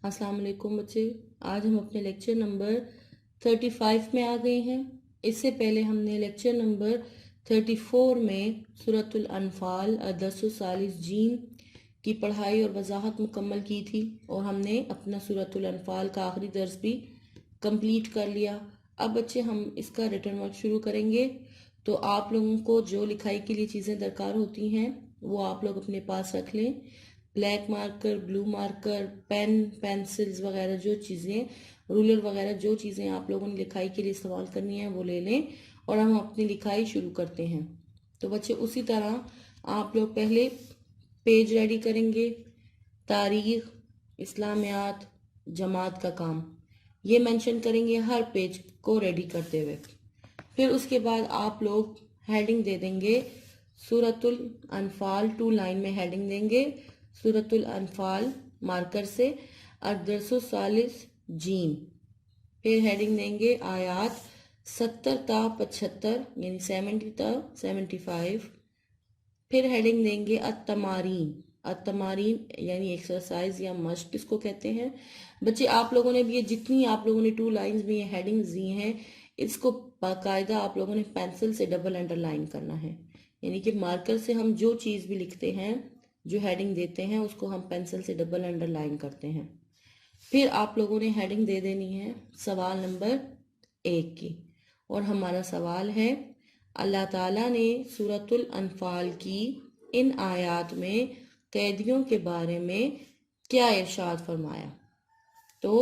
السلام علیکم بچے، آج ہم اپنے لیکچر نمبر 35 میں آ گئے ہیں۔ اس سے پہلے ہم نے لیکچر نمبر 34 میں سورۃ الانفال درس الثالث جیم کی پڑھائی اور وضاحت مکمل کی تھی، اور ہم نے اپنا سورۃ الانفال کا آخری درس بھی کمپلیٹ کر لیا۔ اب بچے ہم اس کا ریٹن ورک شروع کریں گے، تو آپ لوگوں کو جو لکھائی کے لیے چیزیں درکار ہوتی ہیں وہ آپ لوگ اپنے پاس رکھ لیں۔ بلیک مارکر، بلو مارکر، پین، پینسلز وغیرہ جو چیزیں، رولر وغیرہ جو چیزیں آپ لوگوں نے لکھائی کے لیے استعمال کرنی ہیں وہ لے لیں، اور ہم اپنی لکھائی شروع کرتے ہیں۔ تو بچے اسی طرح آپ لوگ پہلے پیج ریڈی کریں گے، تاریخ، اسلامیات، جماعت کا کام، یہ مینشن کریں گے ہر پیج کو ریڈی کرتے ہوئے۔ پھر اس کے بعد آپ لوگ ہیڈنگ دے دیں گے، سورۃ الانفال 2 لائن میں ہیڈنگ دیں گے، سورۃ الانفال مارکر سے الدرس الثالث جیم۔ پھر ہیڈنگ دیں گے آیات 70 تا 75 یعنی 70 تا 75۔ پھر ہیڈنگ دیں گے التمارین، التمارین یعنی ایکسرسائز یا مشق اس کو کہتے ہیں۔ بچے آپ لوگوں نے بھی یہ جتنی آپ لوگوں نے 2 لائنز میں یہ ہیڈنگز دی ہیں، اس کو باقاعدہ آپ لوگوں نے پینسل سے ڈبل انڈر لائن کرنا ہے، یعنی کہ مارکر سے ہم جو چیز بھی لکھتے ہیں، جو ہیڈنگ دیتے ہیں، اس کو ہم پینسل سے ڈبل انڈر لائن کرتے ہیں۔ پھر آپ لوگوں نے ہیڈنگ دے دینی ہے سوال نمبر 1 کی، اور ہمارا سوال ہے اللہ تعالیٰ نے سورۃ الانفال کی ان آیات میں قیدیوں کے بارے میں کیا ارشاد فرمایا؟ تو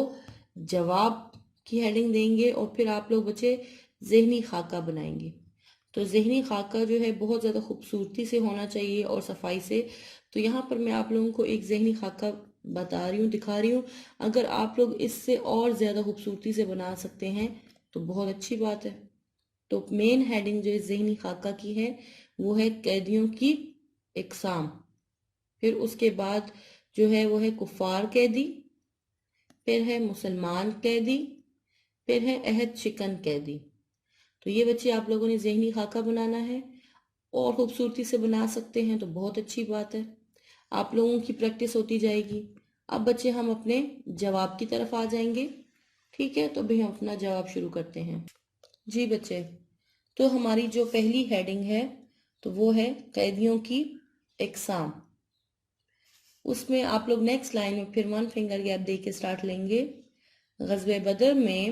جواب کی ہیڈنگ دیں گے، اور پھر آپ لوگ بچے ذہنی خاکہ بنائیں گے۔ تو ذہنی خاکہ جو ہے بہت زیادہ خوبصورتی سے ہونا چاہیے اور صفائی سے۔ تو یہاں پر میں آپ لوگوں کو ایک ذہنی خاکہ بتا رہی ہوں، دکھا رہی ہوں۔ اگر آپ لوگ اس سے اور زیادہ خوبصورتی سے بنا سکتے ہیں تو بہت اچھی بات ہے۔ تو مین ہیڈنگ جو ذہنی خاکہ کی ہے وہ ہے قیدیوں کی اقسام۔ پھر اس کے بعد جو ہے وہ ہے کفار قیدی، پھر ہے مسلمان قیدی، پھر ہے عہد شکن قیدی۔ تو یہ بچے آپ لوگوں نے ذہنی خاکہ بنانا ہے، اور خوبصورتی سے بنا سکتے ہیں تو بہت اچھی بات ہے، آپ لوگوں کی پریکٹس ہوتی جائے گی۔ اب بچے ہم اپنے جواب کی طرف آ جائیں گے، ٹھیک ہے؟ تو بھی ہم اپنا جواب شروع کرتے ہیں۔ جی بچے، تو ہماری جو پہلی ہیڈنگ ہے تو وہ ہے قیدیوں کی اقسام۔ اس میں آپ لوگ نیکسٹ لائن میں پھر 1 فنگر گیپ دے کے سٹارٹ لیں گے۔ غزوہ بدر میں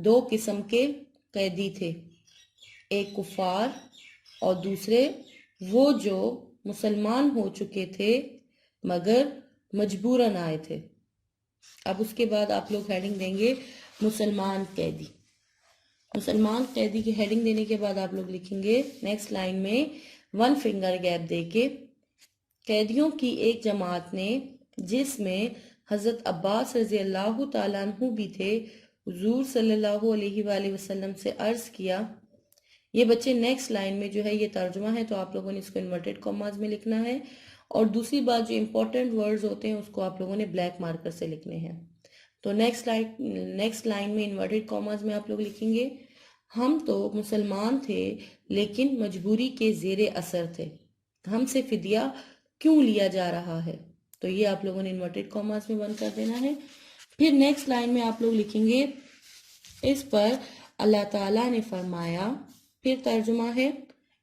2 قسم کے قیدی تھے، ایک کفار اور دوسرے وہ جو مسلمان ہو چکے تھے مگر مجبوراً آئے تھے۔ اب اس کے بعد آپ لوگ ہیڈنگ دیں گے مسلمان قیدی۔ مسلمان قیدی کی ہیڈنگ دینے کے بعد آپ لوگ لکھیں گے نیکسٹ لائن میں 1 فنگر گیپ دے کے، قیدیوں کی ایک جماعت نے جس میں حضرت عباس رضی اللہ تعالیٰ عنہ بھی تھے، حضور صلی اللہ علیہ وآلہ وسلم سے عرض کیا۔ یہ بچے نیکسٹ لائن میں جو ہے یہ ترجمہ ہے، تو آپ لوگوں نے اس کو انورٹڈ کاماز میں لکھنا ہے، اور دوسری بات جو امپورٹنٹ ورڈز ہوتے ہیں اس کو آپ لوگوں نے بلیک مارکر سے لکھنے ہیں۔ تو نیکسٹ لائن میں انورٹڈ کاماز میں آپ لوگ لکھیں گے، ہم تو مسلمان تھے لیکن مجبوری کے زیر اثر تھے، ہم سے فدیہ کیوں لیا جا رہا ہے؟ تو یہ آپ لوگوں نے انورٹڈ کاماز میں بند کر دینا ہے۔ پھر نیکسٹ لائن میں آپ لوگ لکھیں گے اس پر اللہ تعالیٰ نے فرمایا، پھر ترجمہ ہے،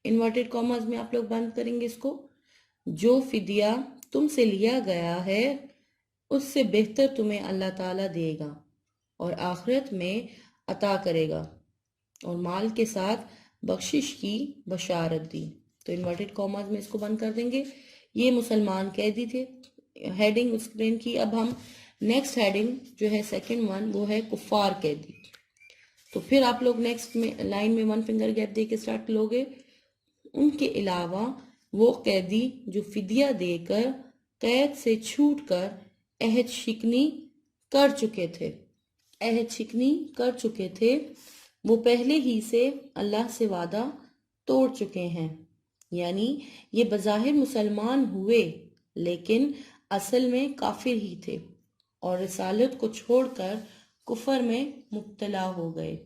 انورٹڈ کاماز میں آپ لوگ بند کریں گے اس کو، جو فدیہ تم سے لیا گیا ہے اس سے بہتر تمہیں اللہ تعالیٰ دے گا اور آخرت میں عطا کرے گا، اور مال کے ساتھ بخشش کی بشارت دی۔ تو انورٹڈ کاماز میں اس کو بند کر دیں گے۔ یہ مسلمان قیدی تھے، ہیڈنگ اسکرین کی۔ اب ہم نیکسٹ ہیڈنگ جو ہے سیکنڈ ون وہ ہے کفار قیدی۔ تو پھر آپ لوگ نیکسٹ لائن میں 1 فنگر گیپ دے کے سٹارٹ لوگے، ان کے علاوہ وہ قیدی جو فدیہ دے کر قید سے چھوٹ کر عہد شکنی کر چکے تھے، عہد شکنی کر چکے تھے، وہ پہلے ہی سے اللہ سے وعدہ توڑ چکے ہیں، یعنی یہ بظاہر مسلمان ہوئے لیکن اصل میں کافر ہی تھے، اور رسالت کو چھوڑ کر کفر میں مبتلا ہو گئے،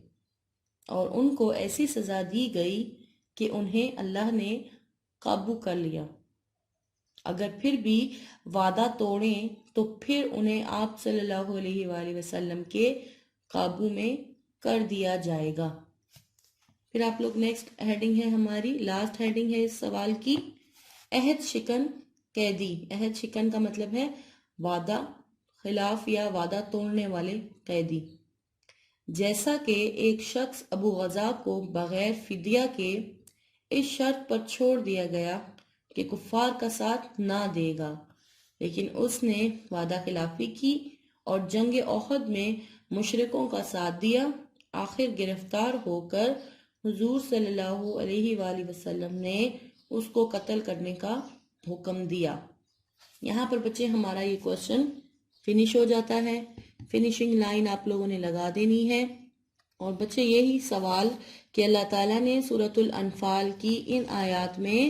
اور ان کو ایسی سزا دی گئی کہ انہیں اللہ نے قابو کر لیا۔ اگر پھر بھی وعدہ توڑیں تو پھر انہیں آپ صلی اللہ علیہ وآلہ وسلم کے قابو میں کر دیا جائے گا۔ پھر آپ لوگ نیکسٹ ہیڈنگ ہے ہماری، لاسٹ ہیڈنگ ہے اس سوال کی، عہد شکن قیدی۔ عہد شکن کا مطلب ہے وعدہ خلاف یا وعدہ توڑنے والے قیدی۔ جیسا کہ ایک شخص ابو غزا کو بغیر فدیہ کے اس شرط پر چھوڑ دیا گیا کہ کفار کا ساتھ نہ دے گا، لیکن اس نے وعدہ خلافی کی اور جنگ احد میں مشرکوں کا ساتھ دیا، آخر گرفتار ہو کر حضور صلی اللہ علیہ وآلہ وسلم نے اس کو قتل کرنے کا حکم دیا۔ یہاں پر بچے ہمارا یہ کوشچن فنش ہو جاتا ہے، فنیشنگ لائن آپ لوگوں نے لگا دینی ہے۔ اور بچے یہی سوال کہ اللہ تعالیٰ نے سورۃ الانفال کی ان آیات میں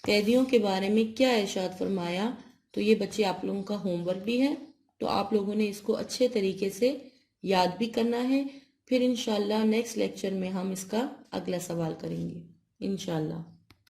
قیدیوں کے بارے میں کیا ارشاد فرمایا، تو یہ بچے آپ لوگوں کا ہوم ورک بھی ہے، تو آپ لوگوں نے اس کو اچھے طریقے سے یاد بھی کرنا ہے۔ پھر انشاءاللہ نیکسٹ لیکچر میں ہم اس کا اگلا سوال کریں گے انشاءاللہ۔